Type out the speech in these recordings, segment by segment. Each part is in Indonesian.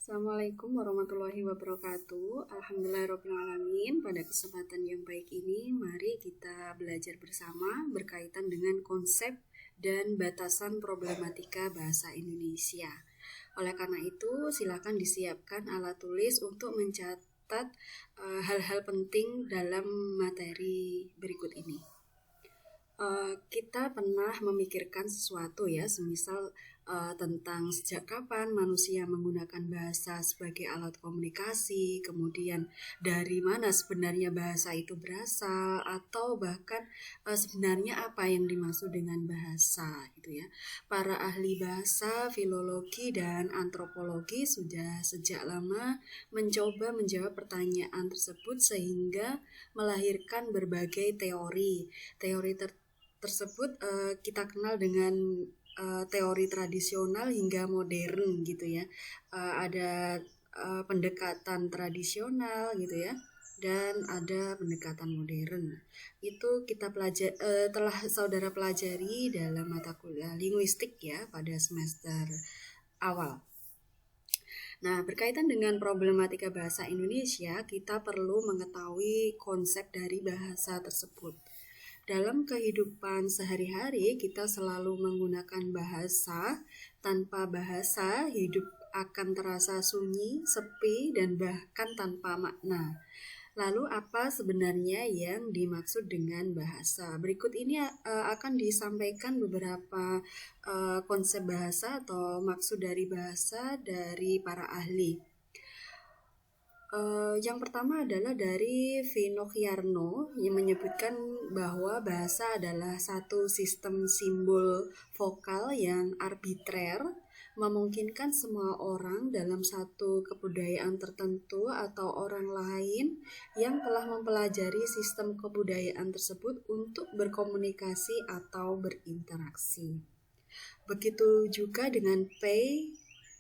Assalamualaikum warahmatullahi wabarakatuh. Alhamdulillahirrahmanirrahim. Pada kesempatan yang baik ini, mari kita belajar bersama berkaitan dengan konsep dan batasan problematika bahasa Indonesia. Oleh karena itu, silakan disiapkan alat tulis untuk mencatat hal-hal penting dalam materi berikut ini. Kita pernah memikirkan sesuatu ya, semisal tentang sejak kapan manusia menggunakan bahasa sebagai alat komunikasi, kemudian dari mana sebenarnya bahasa itu berasal, atau bahkan sebenarnya apa yang dimaksud dengan bahasa gitu ya. Para ahli bahasa, filologi dan antropologi sudah sejak lama mencoba menjawab pertanyaan tersebut sehingga melahirkan berbagai teori. Teori tersebut kita kenal dengan teori tradisional hingga modern gitu ya. Ada pendekatan tradisional gitu ya, dan ada pendekatan modern. Itu kita telah saudara pelajari dalam mata kuliah linguistik ya pada semester awal. Nah, berkaitan dengan problematika bahasa Indonesia, kita perlu mengetahui konsep dari bahasa tersebut. Dalam kehidupan sehari-hari, kita selalu menggunakan bahasa. Tanpa bahasa, hidup akan terasa sunyi, sepi, dan bahkan tanpa makna. Lalu, apa sebenarnya yang dimaksud dengan bahasa? Berikut ini akan disampaikan beberapa konsep bahasa atau maksud dari bahasa dari para ahli. Yang pertama adalah dari Vinokyarno yang menyebutkan bahwa bahasa adalah satu sistem simbol vokal yang arbitrer, memungkinkan semua orang dalam satu kebudayaan tertentu atau orang lain yang telah mempelajari sistem kebudayaan tersebut untuk berkomunikasi atau berinteraksi. Begitu juga dengan Pei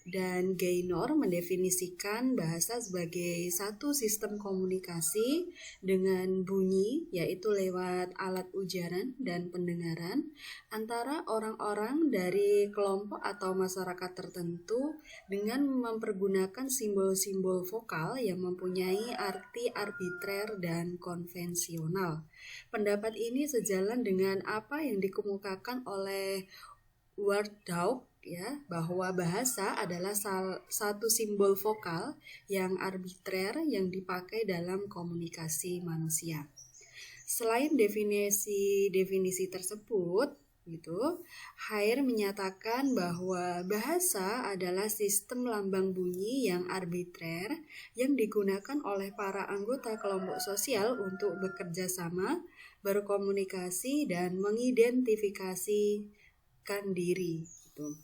dan Gaynor mendefinisikan bahasa sebagai satu sistem komunikasi dengan bunyi, yaitu lewat alat ujaran dan pendengaran, antara orang-orang dari kelompok atau masyarakat tertentu dengan mempergunakan simbol-simbol vokal yang mempunyai arti arbitrer dan konvensional. Pendapat ini sejalan dengan apa yang dikemukakan oleh Ward Dawk ya, bahwa bahasa adalah satu simbol vokal yang arbitrer yang dipakai dalam komunikasi manusia. Selain definisi tersebut, Haier menyatakan bahwa bahasa adalah sistem lambang bunyi yang arbitrer yang digunakan oleh para anggota kelompok sosial untuk bekerja sama, berkomunikasi, dan mengidentifikasikan diri gitu.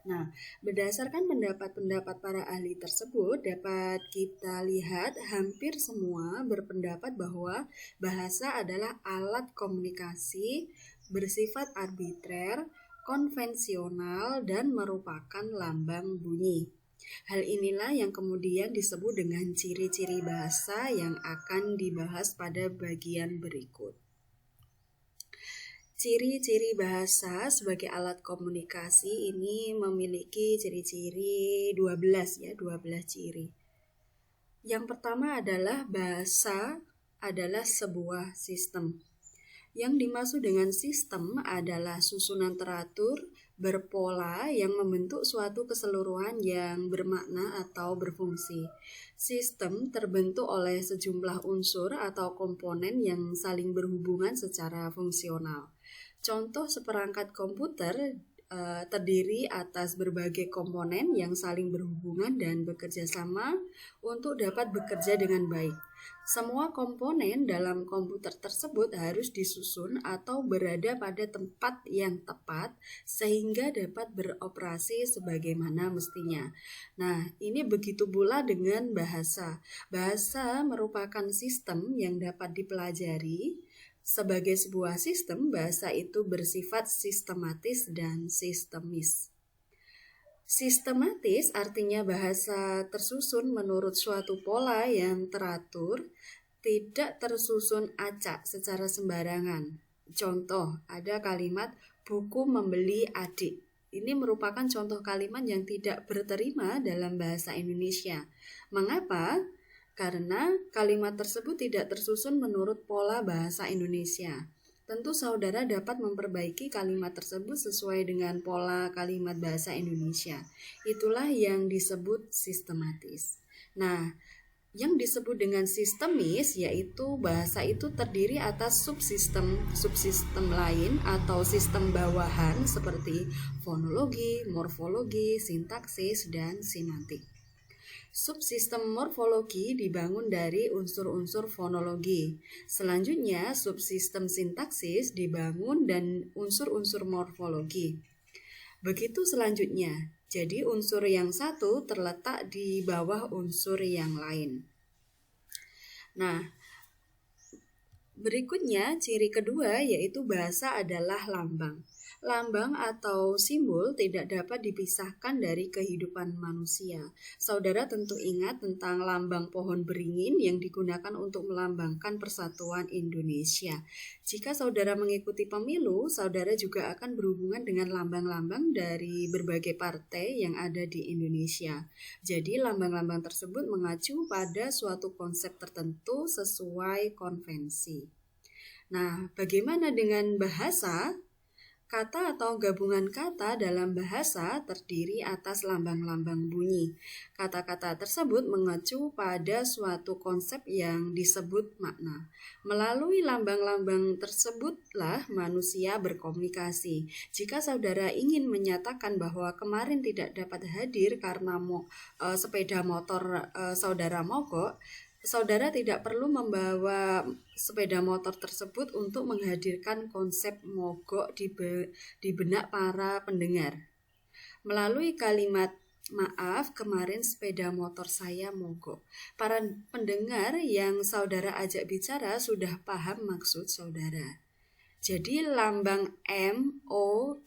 Nah, berdasarkan pendapat-pendapat para ahli tersebut, dapat kita lihat hampir semua berpendapat bahwa bahasa adalah alat komunikasi bersifat arbitrer, konvensional, dan merupakan lambang bunyi. Hal inilah yang kemudian disebut dengan ciri-ciri bahasa yang akan dibahas pada bagian berikut. Ciri-ciri bahasa sebagai alat komunikasi ini memiliki ciri-ciri 12 ciri. Yang pertama adalah bahasa adalah sebuah sistem. Yang dimaksud dengan sistem adalah susunan teratur, berpola yang membentuk suatu keseluruhan yang bermakna atau berfungsi. Sistem terbentuk oleh sejumlah unsur atau komponen yang saling berhubungan secara fungsional. Contoh seperangkat komputer terdiri atas berbagai komponen yang saling berhubungan dan bekerja sama untuk dapat bekerja dengan baik. Semua komponen dalam komputer tersebut harus disusun atau berada pada tempat yang tepat sehingga dapat beroperasi sebagaimana mestinya. Nah, ini begitu pula dengan bahasa. Bahasa merupakan sistem yang dapat dipelajari. Sebagai sebuah sistem, bahasa itu bersifat sistematis dan sistemis. Sistematis artinya bahasa tersusun menurut suatu pola yang teratur, tidak tersusun acak secara sembarangan. Contoh, ada kalimat buku membeli adik. ini merupakan contoh kalimat yang tidak berterima dalam bahasa Indonesia. Mengapa? Karena kalimat tersebut tidak tersusun menurut pola bahasa Indonesia. Tentu saudara dapat memperbaiki kalimat tersebut sesuai dengan pola kalimat bahasa Indonesia. Itulah yang disebut sistematis. Nah, yang disebut dengan sistemis yaitu bahasa itu terdiri atas subsistem lain atau sistem bawahan seperti fonologi, morfologi, sintaksis, dan semantik. Subsistem morfologi dibangun dari unsur-unsur fonologi. Selanjutnya, subsistem sintaksis dibangun dan unsur-unsur morfologi. Begitu selanjutnya, jadi unsur yang satu terletak di bawah unsur yang lain. Nah, berikutnya ciri kedua yaitu bahasa adalah lambang. Lambang atau simbol tidak dapat dipisahkan dari kehidupan manusia. Saudara tentu ingat tentang lambang pohon beringin yang digunakan untuk melambangkan persatuan Indonesia. Jika saudara mengikuti pemilu, saudara juga akan berhubungan dengan lambang-lambang dari berbagai partai yang ada di Indonesia. Jadi lambang-lambang tersebut mengacu pada suatu konsep tertentu sesuai konvensi. Nah, bagaimana dengan bahasa? Kata atau gabungan kata dalam bahasa terdiri atas lambang-lambang bunyi. Kata-kata tersebut mengacu pada suatu konsep yang disebut makna. Melalui lambang-lambang tersebutlah manusia berkomunikasi. Jika saudara ingin menyatakan bahwa kemarin tidak dapat hadir karena sepeda motor saudara mogok, saudara tidak perlu membawa sepeda motor tersebut untuk menghadirkan konsep mogok di benak para pendengar. Melalui kalimat maaf, kemarin sepeda motor saya mogok. Para pendengar yang saudara ajak bicara sudah paham maksud saudara. Jadi lambang M-O-G-O-K,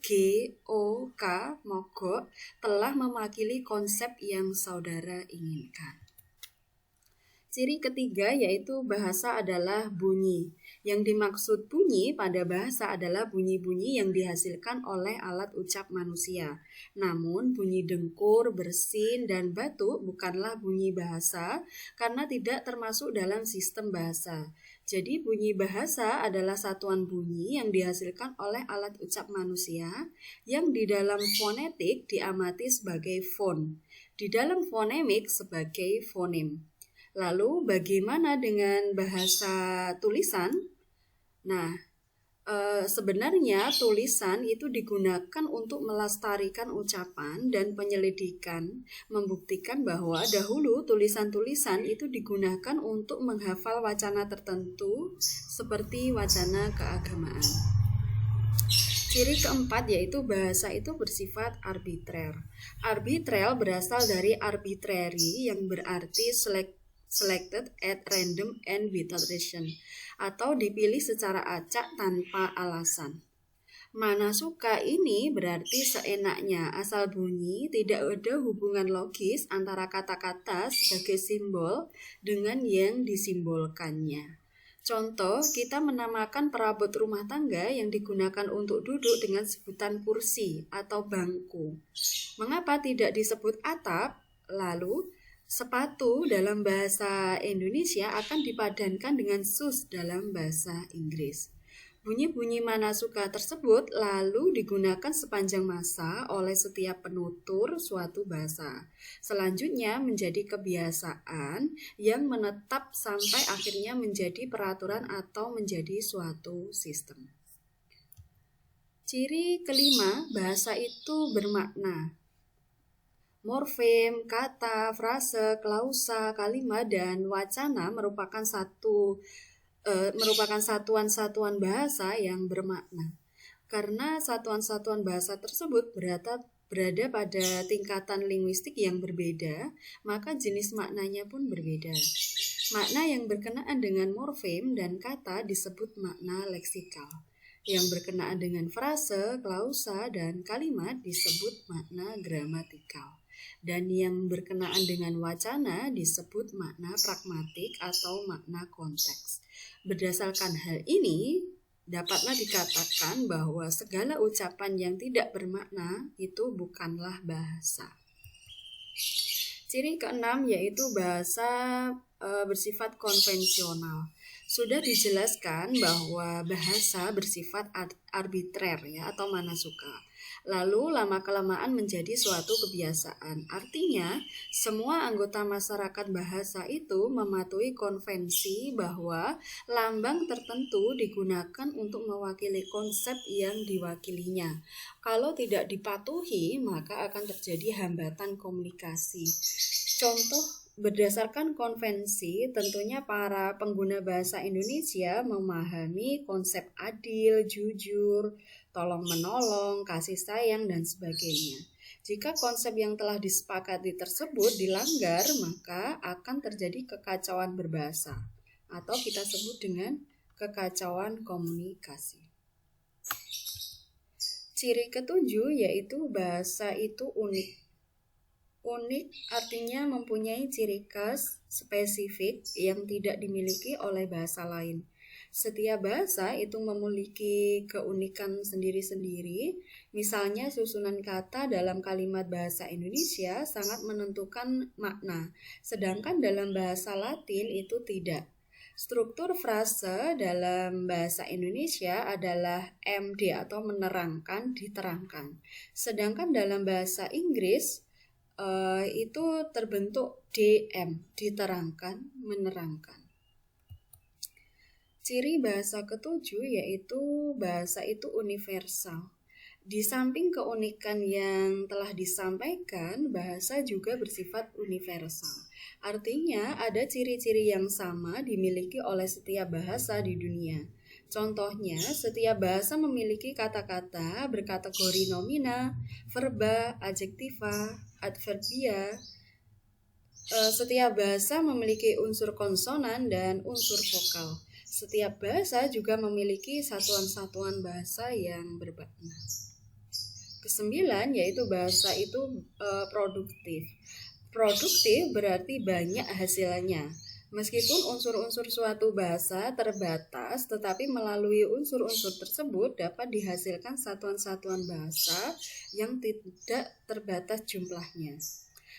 mogok, telah mewakili konsep yang saudara inginkan. Ciri ketiga yaitu bahasa adalah bunyi. Yang dimaksud bunyi pada bahasa adalah bunyi-bunyi yang dihasilkan oleh alat ucap manusia. Namun bunyi dengkur, bersin, dan batuk bukanlah bunyi bahasa karena tidak termasuk dalam sistem bahasa. Jadi bunyi bahasa adalah satuan bunyi yang dihasilkan oleh alat ucap manusia yang di dalam fonetik diamati sebagai fon, di dalam fonemik sebagai fonem. Lalu bagaimana dengan bahasa tulisan? Nah, sebenarnya tulisan itu digunakan untuk melestarikan ucapan dan penyelidikan, membuktikan bahwa dahulu tulisan-tulisan itu digunakan untuk menghafal wacana tertentu seperti wacana keagamaan. Ciri keempat yaitu bahasa itu bersifat arbitrer. Arbitrer berasal dari arbitrary yang berarti selected at random and without reason, atau dipilih secara acak tanpa alasan. Mana suka ini berarti seenaknya, asal bunyi, tidak ada hubungan logis antara kata-kata sebagai simbol dengan yang disimbolkannya. Contoh, kita menamakan perabot rumah tangga yang digunakan untuk duduk dengan sebutan kursi atau bangku. Mengapa tidak disebut atap? Lalu, sepatu dalam bahasa Indonesia akan dipadankan dengan shoes dalam bahasa Inggris. Bunyi-bunyi mana suka tersebut lalu digunakan sepanjang masa oleh setiap penutur suatu bahasa. Selanjutnya menjadi kebiasaan yang menetap sampai akhirnya menjadi peraturan atau menjadi suatu sistem. Ciri kelima, bahasa itu bermakna. Morfem, kata, frase, klausa, kalimat, dan wacana merupakan satuan-satuan bahasa yang bermakna. Karena satuan-satuan bahasa tersebut berada pada tingkatan linguistik yang berbeda, maka jenis maknanya pun berbeda. Makna yang berkenaan dengan morfem dan kata disebut makna leksikal. Yang berkenaan dengan frase, klausa, dan kalimat disebut makna gramatikal. Dan yang berkenaan dengan wacana disebut makna pragmatik atau makna konteks. Berdasarkan hal ini, dapatlah dikatakan bahwa segala ucapan yang tidak bermakna itu bukanlah bahasa. Ciri keenam yaitu bahasa bersifat konvensional. Sudah dijelaskan bahwa bahasa bersifat arbitrer ya atau mana suka. Lalu lama-kelamaan menjadi suatu kebiasaan. Artinya, semua anggota masyarakat bahasa itu mematuhi konvensi bahwa lambang tertentu digunakan untuk mewakili konsep yang diwakilinya. Kalau tidak dipatuhi, maka akan terjadi hambatan komunikasi. Contoh, berdasarkan konvensi, tentunya para pengguna bahasa Indonesia memahami konsep adil, jujur, tolong-menolong, kasih sayang, dan sebagainya. Jika konsep yang telah disepakati tersebut dilanggar, maka akan terjadi kekacauan berbahasa, atau kita sebut dengan kekacauan komunikasi. Ciri ketujuh yaitu bahasa itu unik. Unik artinya mempunyai ciri khas spesifik yang tidak dimiliki oleh bahasa lain. Setiap bahasa itu memiliki keunikan sendiri-sendiri. Misalnya susunan kata dalam kalimat bahasa Indonesia sangat menentukan makna, sedangkan dalam bahasa Latin itu tidak. Struktur frase dalam bahasa Indonesia adalah MD atau menerangkan, diterangkan. Sedangkan dalam bahasa Inggris itu terbentuk DM, diterangkan, menerangkan. Ciri bahasa ketujuh yaitu bahasa itu universal. Di samping keunikan yang telah disampaikan, bahasa juga bersifat universal. Artinya ada ciri-ciri yang sama dimiliki oleh setiap bahasa di dunia. Contohnya, setiap bahasa memiliki kata-kata berkategori nomina, verba, adjektiva, adverbia. Setiap bahasa memiliki unsur konsonan dan unsur vokal. Setiap bahasa juga memiliki satuan-satuan bahasa yang bermakna. Kesembilan yaitu bahasa itu produktif. Produktif berarti banyak hasilnya. Meskipun unsur-unsur suatu bahasa terbatas, tetapi melalui unsur-unsur tersebut dapat dihasilkan satuan-satuan bahasa yang tidak terbatas jumlahnya.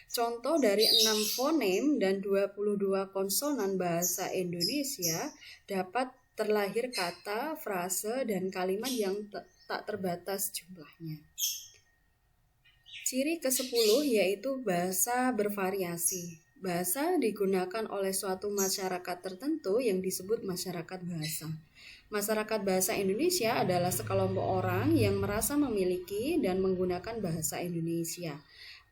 Contoh dari 6 fonem dan 22 konsonan bahasa Indonesia dapat terlahir kata, frase, dan kalimat yang tak terbatas jumlahnya. Ciri ke-10 yaitu bahasa bervariasi. Bahasa digunakan oleh suatu masyarakat tertentu yang disebut masyarakat bahasa. Masyarakat bahasa Indonesia adalah sekelompok orang yang merasa memiliki dan menggunakan bahasa Indonesia.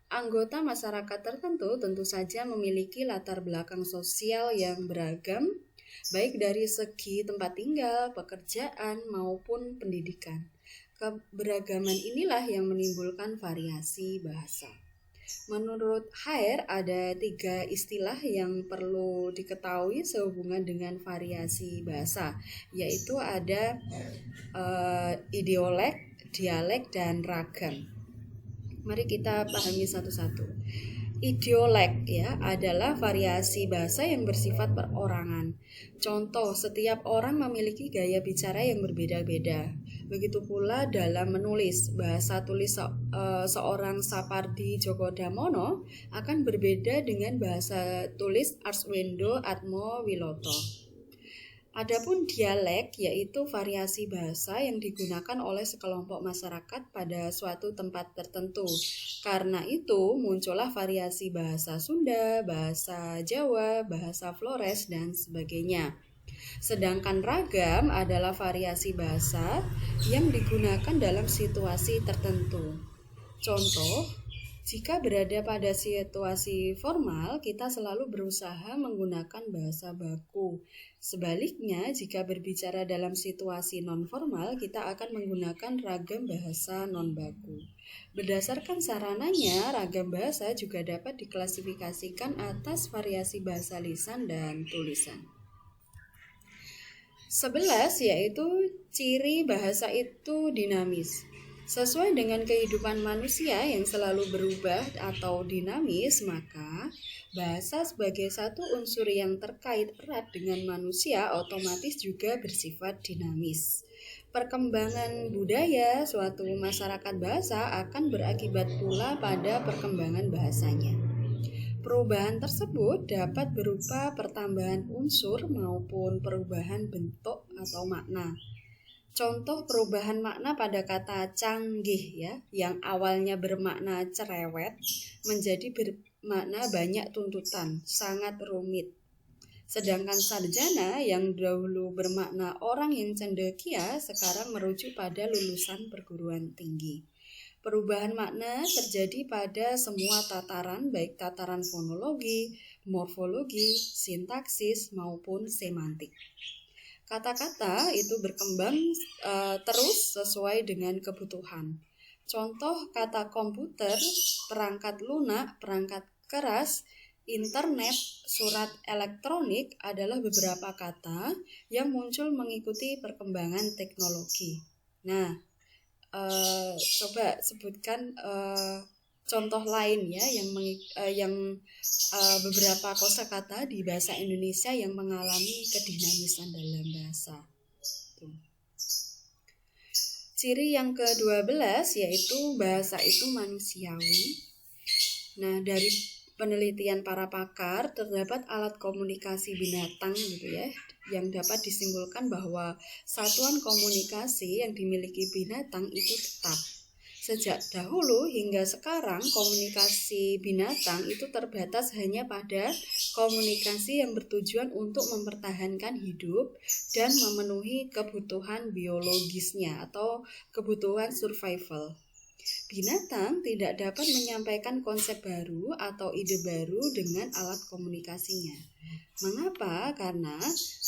Anggota masyarakat tertentu tentu saja memiliki latar belakang sosial yang beragam, baik dari segi tempat tinggal, pekerjaan, maupun pendidikan. Keberagaman inilah yang menimbulkan variasi bahasa. Menurut Haier, ada 3 istilah yang perlu diketahui sehubungan dengan variasi bahasa, yaitu ada idiolek, dialek, dan ragam. Mari kita pahami satu-satu. Idiolek ya adalah variasi bahasa yang bersifat perorangan. Contoh, setiap orang memiliki gaya bicara yang berbeda-beda. Begitu pula dalam menulis, bahasa tulis seorang Sapardi Djoko Damono akan berbeda dengan bahasa tulis Arswendo Atmo Wiloto. Adapun dialek yaitu variasi bahasa yang digunakan oleh sekelompok masyarakat pada suatu tempat tertentu. Karena itu muncullah variasi bahasa Sunda, bahasa Jawa, bahasa Flores, dan sebagainya. Sedangkan ragam adalah variasi bahasa yang digunakan dalam situasi tertentu. Contoh, jika berada pada situasi formal, kita selalu berusaha menggunakan bahasa baku. Sebaliknya, jika berbicara dalam situasi non-formal, kita akan menggunakan ragam bahasa non-baku. Berdasarkan sarananya, ragam bahasa juga dapat diklasifikasikan atas variasi bahasa lisan dan tulisan. 11 yaitu ciri bahasa itu dinamis. Sesuai dengan kehidupan manusia yang selalu berubah atau dinamis, maka bahasa sebagai satu unsur yang terkait erat dengan manusia otomatis juga bersifat dinamis. Perkembangan budaya suatu masyarakat bahasa akan berakibat pula pada perkembangan bahasanya. Perubahan tersebut dapat berupa pertambahan unsur maupun perubahan bentuk atau makna. Contoh perubahan makna pada kata canggih ya, yang awalnya bermakna cerewet menjadi bermakna banyak tuntutan, sangat rumit. Sedangkan sarjana yang dahulu bermakna orang yang cendekia sekarang merujuk pada lulusan perguruan tinggi. Perubahan makna terjadi pada semua tataran, baik tataran fonologi, morfologi, sintaksis, maupun semantik. Kata-kata itu berkembang terus sesuai dengan kebutuhan. Contoh kata komputer, perangkat lunak, perangkat keras, internet, surat elektronik adalah beberapa kata yang muncul mengikuti perkembangan teknologi. Nah, coba sebutkan contoh lain ya yang beberapa kosakata di bahasa Indonesia yang mengalami kedinamisan dalam bahasa. Ciri yang ke-12 yaitu bahasa itu manusiawi. Nah, dari penelitian para pakar terdapat alat komunikasi binatang gitu ya, yang dapat disimpulkan bahwa satuan komunikasi yang dimiliki binatang itu tetap. Sejak dahulu hingga sekarang komunikasi binatang itu terbatas hanya pada komunikasi yang bertujuan untuk mempertahankan hidup dan memenuhi kebutuhan biologisnya atau kebutuhan survival. Binatang tidak dapat menyampaikan konsep baru atau ide baru dengan alat komunikasinya. Mengapa? Karena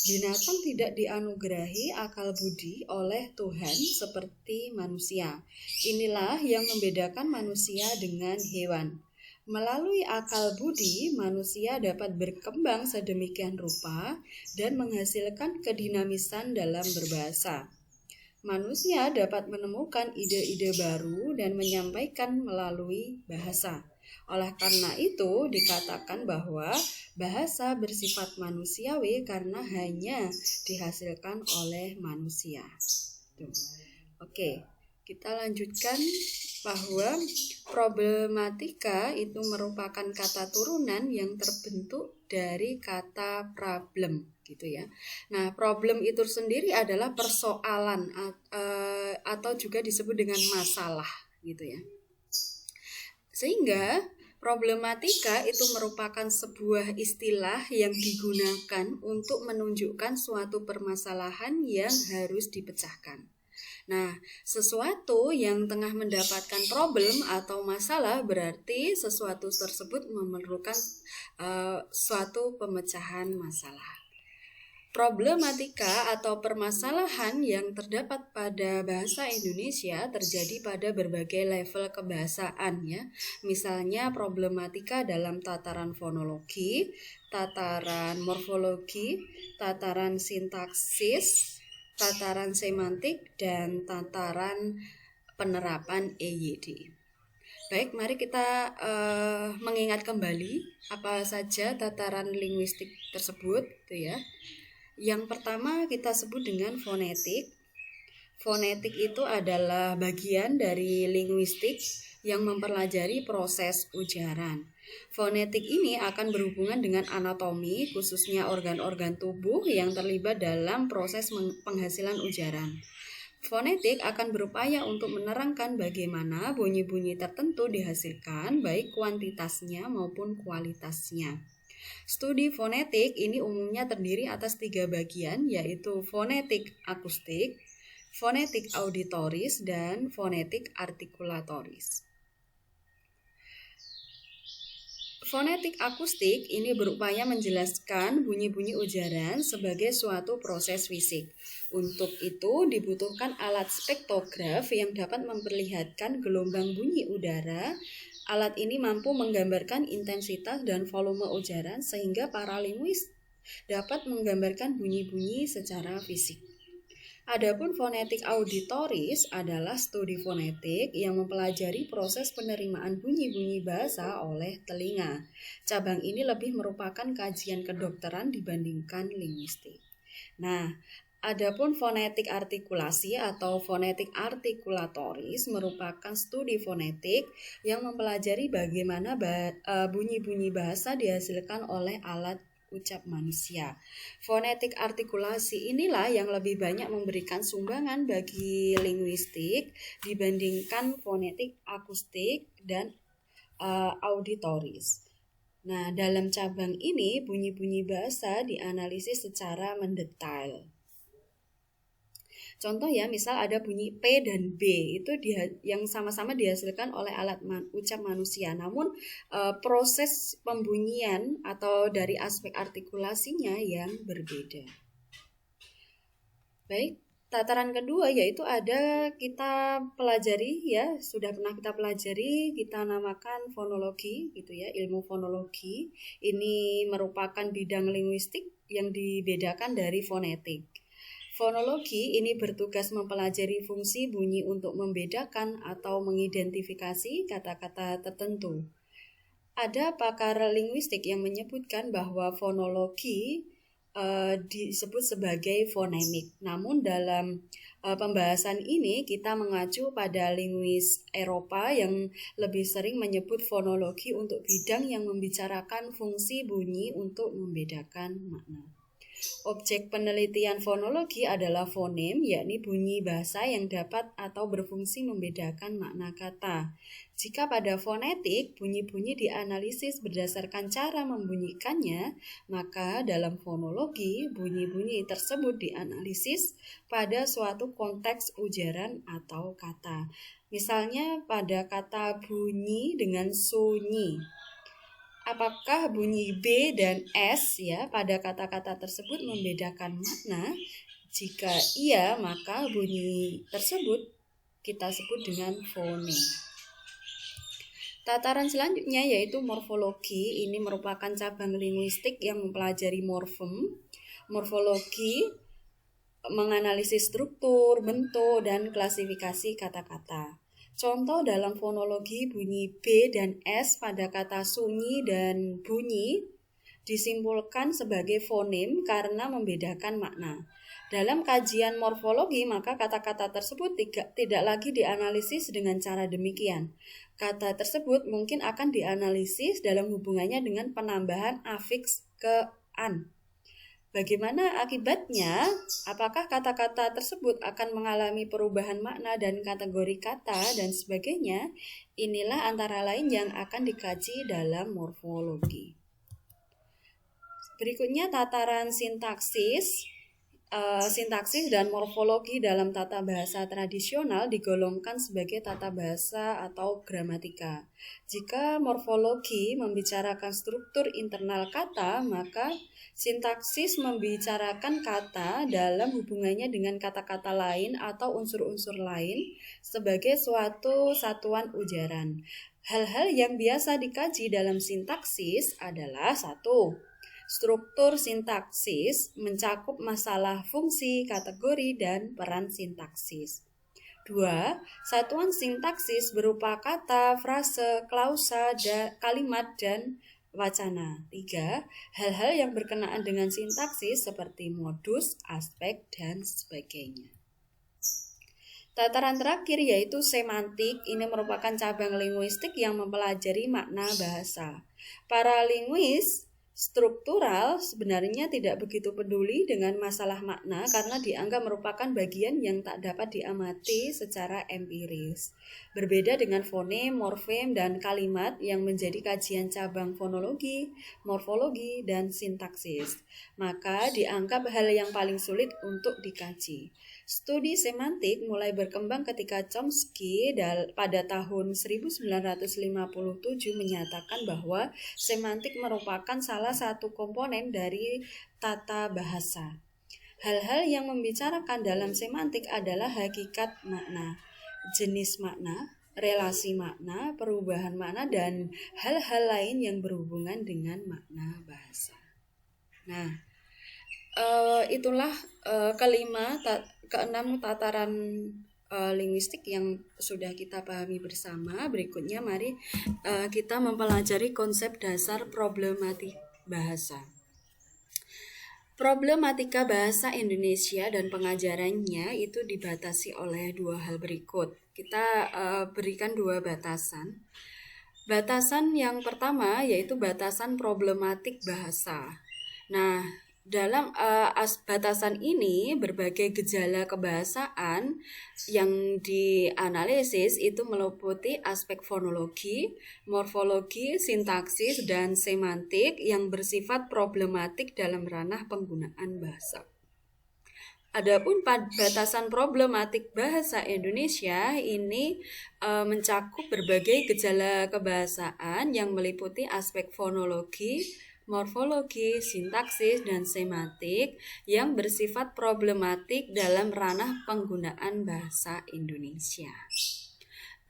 binatang tidak dianugerahi akal budi oleh Tuhan seperti manusia. Inilah yang membedakan manusia dengan hewan. Melalui akal budi, manusia dapat berkembang sedemikian rupa dan menghasilkan kedinamisan dalam berbahasa. Manusia dapat menemukan ide-ide baru dan menyampaikan melalui bahasa. Oleh karena itu, dikatakan bahwa bahasa bersifat manusiawi karena hanya dihasilkan oleh manusia. Oke, kita lanjutkan bahwa problematika itu merupakan kata turunan yang terbentuk dari kata problem gitu ya. Nah, problem itu sendiri adalah persoalan atau juga disebut dengan masalah gitu ya. Sehingga problematika itu merupakan sebuah istilah yang digunakan untuk menunjukkan suatu permasalahan yang harus dipecahkan. Nah, sesuatu yang tengah mendapatkan problem atau masalah berarti sesuatu tersebut memerlukan suatu pemecahan masalah. Problematika atau permasalahan yang terdapat pada bahasa Indonesia terjadi pada berbagai level kebahasaan ya. Misalnya problematika dalam tataran fonologi, tataran morfologi, tataran sintaksis, tataran semantik, dan tataran penerapan EYD. Baik, mari kita mengingat kembali apa saja tataran linguistik tersebut gitu ya. Yang pertama kita sebut dengan fonetik. Fonetik itu adalah bagian dari linguistik yang mempelajari proses ujaran. Fonetik ini akan berhubungan dengan anatomi, khususnya organ-organ tubuh yang terlibat dalam proses penghasilan ujaran. Fonetik akan berupaya untuk menerangkan bagaimana bunyi-bunyi tertentu dihasilkan, baik kuantitasnya maupun kualitasnya. Studi fonetik ini umumnya terdiri atas 3 bagian, yaitu fonetik akustik, fonetik auditoris, dan fonetik artikulatoris. Fonetik akustik ini berupaya menjelaskan bunyi-bunyi ujaran sebagai suatu proses fisik. Untuk itu dibutuhkan alat spektrograf yang dapat memperlihatkan gelombang bunyi udara. Alat ini mampu menggambarkan intensitas dan volume ujaran sehingga para linguis dapat menggambarkan bunyi-bunyi secara fisik. Adapun fonetik auditoris adalah studi fonetik yang mempelajari proses penerimaan bunyi-bunyi bahasa oleh telinga. Cabang ini lebih merupakan kajian kedokteran dibandingkan linguistik. Nah, Adapun fonetik artikulasi atau fonetik artikulatoris merupakan studi fonetik yang mempelajari bagaimana bunyi-bunyi bahasa dihasilkan oleh alat ucap manusia. Fonetik artikulasi inilah yang lebih banyak memberikan sumbangan bagi linguistik dibandingkan fonetik akustik dan auditoris. Nah, dalam cabang ini bunyi-bunyi bahasa dianalisis secara mendetail. Contoh ya, misal ada bunyi P dan B itu yang sama-sama dihasilkan oleh alat ucap manusia. Namun proses pembunyian atau dari aspek artikulasinya yang berbeda. Baik, tataran kedua yaitu kita pelajari ya, sudah pernah kita pelajari, kita namakan fonologi gitu ya, ilmu fonologi. Ini merupakan bidang linguistik yang dibedakan dari fonetik. Fonologi ini bertugas mempelajari fungsi bunyi untuk membedakan atau mengidentifikasi kata-kata tertentu. Ada pakar linguistik yang menyebutkan bahwa fonologi disebut sebagai fonemik. Namun dalam pembahasan ini kita mengacu pada linguis Eropa yang lebih sering menyebut fonologi untuk bidang yang membicarakan fungsi bunyi untuk membedakan makna. Objek penelitian fonologi adalah fonem, yakni bunyi bahasa yang dapat atau berfungsi membedakan makna kata. Jika pada fonetik, bunyi-bunyi dianalisis berdasarkan cara membunyikannya, maka dalam fonologi, bunyi-bunyi tersebut dianalisis pada suatu konteks ujaran atau kata. Misalnya pada kata bunyi dengan sunyi. Apakah bunyi B dan S ya pada kata-kata tersebut membedakan makna? Jika iya, maka bunyi tersebut kita sebut dengan fonem. Tataran selanjutnya yaitu morfologi. Ini merupakan cabang linguistik yang mempelajari morfem. Morfologi menganalisis struktur, bentuk, dan klasifikasi kata-kata. Contoh dalam fonologi bunyi B dan S pada kata sunyi dan bunyi disimpulkan sebagai fonem karena membedakan makna. Dalam kajian morfologi, maka kata-kata tersebut tidak lagi dianalisis dengan cara demikian. Kata tersebut mungkin akan dianalisis dalam hubungannya dengan penambahan afiks ke an. Bagaimana akibatnya? Apakah kata-kata tersebut akan mengalami perubahan makna dan kategori kata dan sebagainya? Inilah antara lain yang akan dikaji dalam morfologi. Berikutnya tataran sintaksis. Sintaksis dan morfologi dalam tata bahasa tradisional digolongkan sebagai tata bahasa atau gramatika. Jika morfologi membicarakan struktur internal kata, maka sintaksis membicarakan kata dalam hubungannya dengan kata-kata lain atau unsur-unsur lain sebagai suatu satuan ujaran. Hal-hal yang biasa dikaji dalam sintaksis adalah 1. Struktur sintaksis mencakup masalah fungsi, kategori, dan peran sintaksis. 2. Satuan sintaksis berupa kata, frase, klausa, kalimat, dan wacana. 3. Hal-hal yang berkenaan dengan sintaksis seperti modus, aspek, dan sebagainya. Tataran terakhir yaitu semantik. Ini merupakan cabang linguistik yang mempelajari makna bahasa. Para linguis struktural sebenarnya tidak begitu peduli dengan masalah makna karena dianggap merupakan bagian yang tak dapat diamati secara empiris. Berbeda dengan fonem, morfem, dan kalimat yang menjadi kajian cabang fonologi, morfologi, dan sintaksis. Maka dianggap hal yang paling sulit untuk dikaji. Studi semantik mulai berkembang ketika Chomsky pada tahun 1957 menyatakan bahwa semantik merupakan salah satu komponen dari tata bahasa. Hal-hal yang membicarakan dalam semantik adalah hakikat makna, jenis makna, relasi makna, perubahan makna, dan hal-hal lain yang berhubungan dengan makna bahasa. Nah, itulah keenam tataran linguistik yang sudah kita pahami bersama. Berikutnya mari kita mempelajari konsep dasar problematik bahasa. Problematika bahasa Indonesia dan pengajarannya itu dibatasi oleh dua hal berikut. Kita berikan dua batasan. Batasan yang pertama yaitu batasan problematik bahasa. Nah, dalam batasan ini berbagai gejala kebahasaan yang dianalisis itu meliputi aspek fonologi, morfologi, sintaksis, dan semantik yang bersifat problematik dalam ranah penggunaan bahasa. Adapun batasan problematik bahasa Indonesia ini mencakup berbagai gejala kebahasaan yang meliputi aspek fonologi, morfologi, sintaksis, dan semantik yang bersifat problematik dalam ranah penggunaan bahasa Indonesia.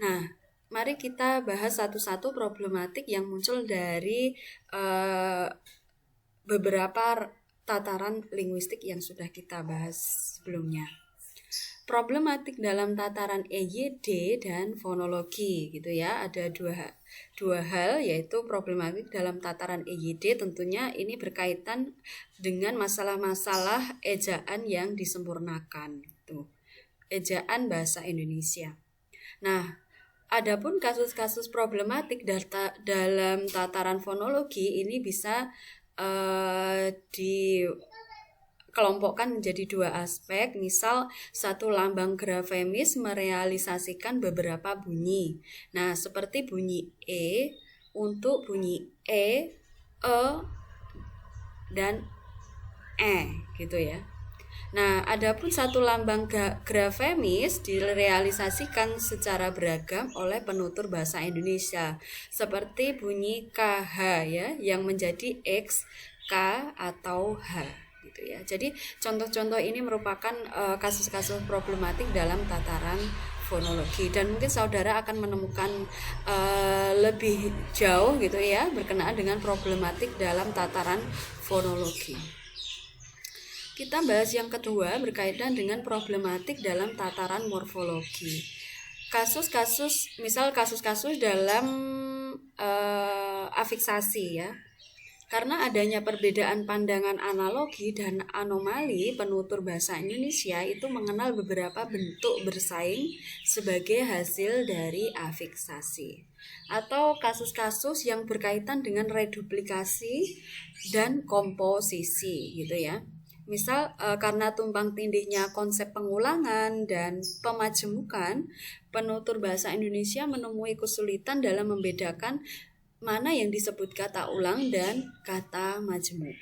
Nah, mari kita bahas satu-satu problematik yang muncul dari beberapa tataran linguistik yang sudah kita bahas sebelumnya. Problematik dalam tataran EYD dan fonologi gitu ya. Ada dua hal, yaitu problematik dalam tataran EYD tentunya ini berkaitan dengan masalah-masalah ejaan yang disempurnakan gitu. Ejaan bahasa Indonesia. Nah, adapun kasus-kasus problematik dalam tataran fonologi ini bisa dikelompokkan menjadi dua aspek. Misal, satu lambang grafemis merealisasikan beberapa bunyi. Nah, seperti bunyi E untuk bunyi E, dan E gitu ya. Nah, adapun satu lambang grafemis direalisasikan secara beragam oleh penutur bahasa Indonesia, seperti bunyi KH ya, yang menjadi X, K, atau H gitu ya. Jadi contoh-contoh ini merupakan kasus-kasus problematik dalam tataran fonologi, dan mungkin saudara akan menemukan lebih jauh gitu ya berkenaan dengan problematik dalam tataran fonologi. Kita bahas yang kedua berkaitan dengan problematik dalam tataran morfologi. Kasus-kasus dalam afiksasi ya. Karena adanya perbedaan pandangan analogi dan anomali, penutur bahasa Indonesia itu mengenal beberapa bentuk bersaing sebagai hasil dari afiksasi. Atau kasus-kasus yang berkaitan dengan reduplikasi dan komposisi gitu ya. Misal karena tumpang tindihnya konsep pengulangan dan pemajemukan, penutur bahasa Indonesia menemui kesulitan dalam membedakan mana yang disebut kata ulang dan kata majemuk.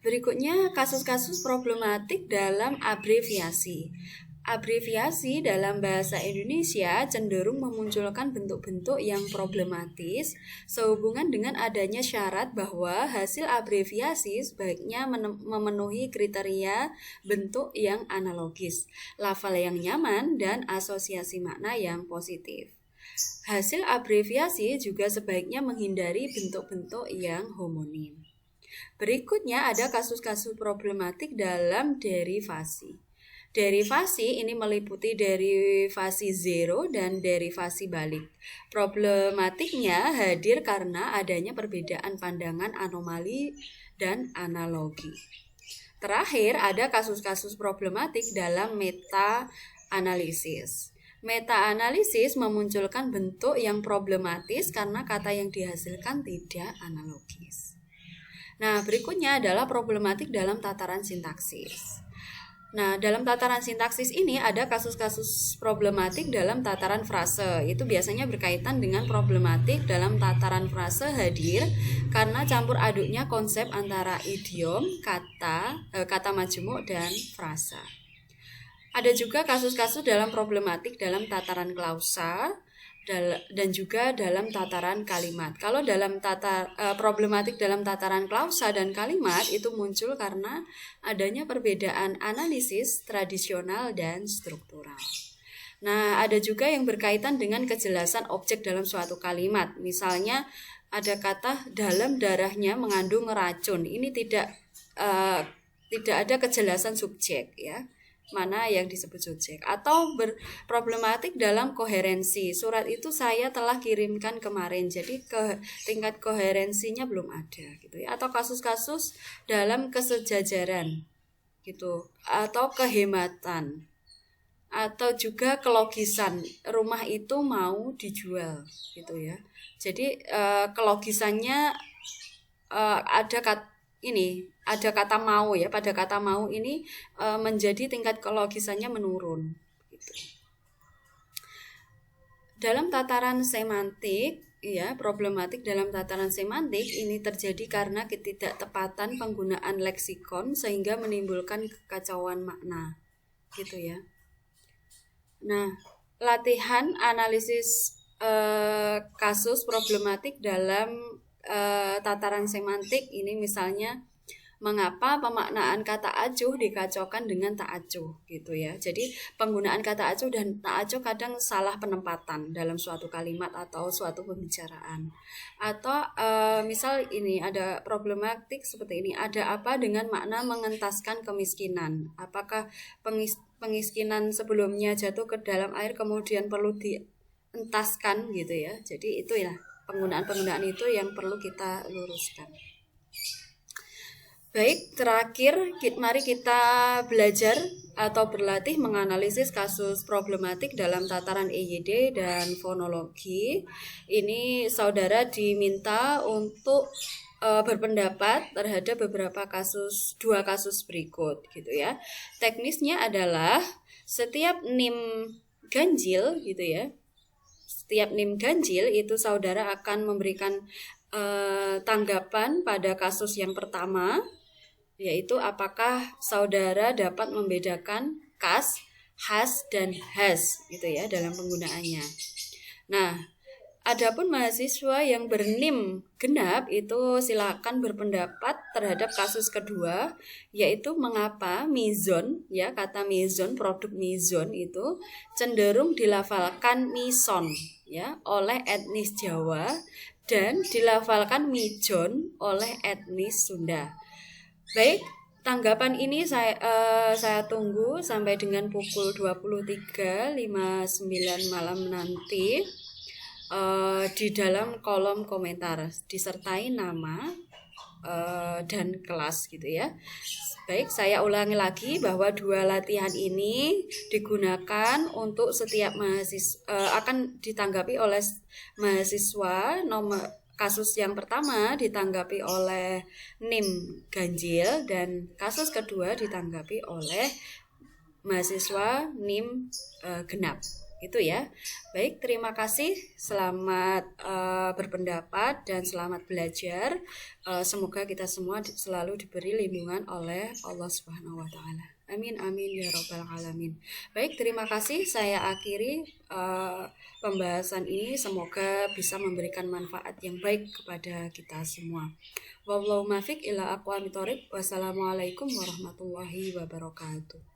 Berikutnya kasus-kasus problematik dalam abreviasi. Abreviasi dalam bahasa Indonesia cenderung memunculkan bentuk-bentuk yang problematis sehubungan dengan adanya syarat bahwa hasil abreviasi sebaiknya memenuhi kriteria bentuk yang analogis, lafal yang nyaman, dan asosiasi makna yang positif. Hasil abreviasi juga sebaiknya menghindari bentuk-bentuk yang homonim. Berikutnya ada kasus-kasus problematik dalam derivasi. Derivasi ini meliputi derivasi zero dan derivasi balik. Problematiknya hadir karena adanya perbedaan pandangan anomali dan analogi. Terakhir, ada kasus-kasus problematik dalam meta-analisis. Meta-analisis memunculkan bentuk yang problematis karena kata yang dihasilkan tidak analogis. Nah, berikutnya adalah problematik dalam tataran sintaksis. Nah, dalam tataran sintaksis ini ada kasus-kasus problematik dalam tataran frase. Itu biasanya berkaitan dengan problematik dalam tataran frase hadir karena campur aduknya konsep antara idiom, kata majemuk, dan frasa. Ada juga kasus-kasus dalam problematik dalam tataran klausa dan juga dalam tataran kalimat. Kalau dalam problematik dalam tataran klausa dan kalimat itu muncul karena adanya perbedaan analisis tradisional dan struktural. Nah, ada juga yang berkaitan dengan kejelasan objek dalam suatu kalimat. Misalnya ada kata dalam darahnya mengandung racun. Ini tidak ada kejelasan subjek ya. mana yang disebut subjek. Atau berproblematik dalam koherensi. Surat itu saya telah kirimkan kemarin, jadi tingkat koherensinya belum ada gitu ya. Atau kasus-kasus dalam kesejajaran gitu, atau kehematan, atau juga kelogisan, rumah itu mau dijual gitu ya. Jadi kelogisannya ada kata mau ya, pada kata mau ini menjadi tingkat kelogisannya menurun gitu. Dalam tataran semantik ya, problematik dalam tataran semantik ini terjadi karena ketidaktepatan penggunaan leksikon sehingga menimbulkan kekacauan makna gitu ya. Nah, latihan analisis kasus problematik dalam tataran semantik ini misalnya, mengapa pemaknaan kata acuh dikacaukan dengan tak acuh gitu ya. Jadi penggunaan kata acuh dan tak acuh kadang salah penempatan dalam suatu kalimat atau suatu pembicaraan. Atau misal ini ada problematik seperti ini, ada apa dengan makna mengentaskan kemiskinan? Apakah pemiskinan sebelumnya jatuh ke dalam air kemudian perlu dientaskan gitu ya. Jadi itu ya penggunaan itu yang perlu kita luruskan. Baik, terakhir mari kita belajar atau berlatih menganalisis kasus problematik dalam tataran EYD dan fonologi. Ini saudara diminta untuk berpendapat terhadap dua kasus berikut gitu ya. Teknisnya adalah setiap nim ganjil gitu ya. Setiap nim ganjil itu saudara akan memberikan tanggapan pada kasus yang pertama, yaitu apakah saudara dapat membedakan kas, has, dan has gitu ya dalam penggunaannya. Nah, adapun mahasiswa yang bernim genap itu silakan berpendapat terhadap kasus kedua, yaitu mengapa mizon ya, kata mizon, produk mizon itu cenderung dilafalkan mison ya oleh etnis Jawa dan dilafalkan mijon oleh etnis Sunda. Baik, tanggapan ini saya tunggu sampai dengan pukul 23.59 malam nanti di dalam kolom komentar disertai nama dan kelas gitu ya. Baik, saya ulangi lagi bahwa dua latihan ini digunakan untuk setiap mahasiswa, akan ditanggapi oleh mahasiswa. Kasus yang pertama ditanggapi oleh nim ganjil dan kasus kedua ditanggapi oleh mahasiswa nim genap. Itu ya. Baik, terima kasih. Selamat berpendapat dan selamat belajar. Semoga kita semua selalu diberi lindungan oleh Allah Subhanahu wa taala. Amin amin ya rabbal alamin. Baik, terima kasih. Saya akhiri pembahasan ini, semoga bisa memberikan manfaat yang baik kepada kita semua. Wallahu muwaffiq ila aqwamit thoriq. Wassalamualaikum warahmatullahi wabarakatuh.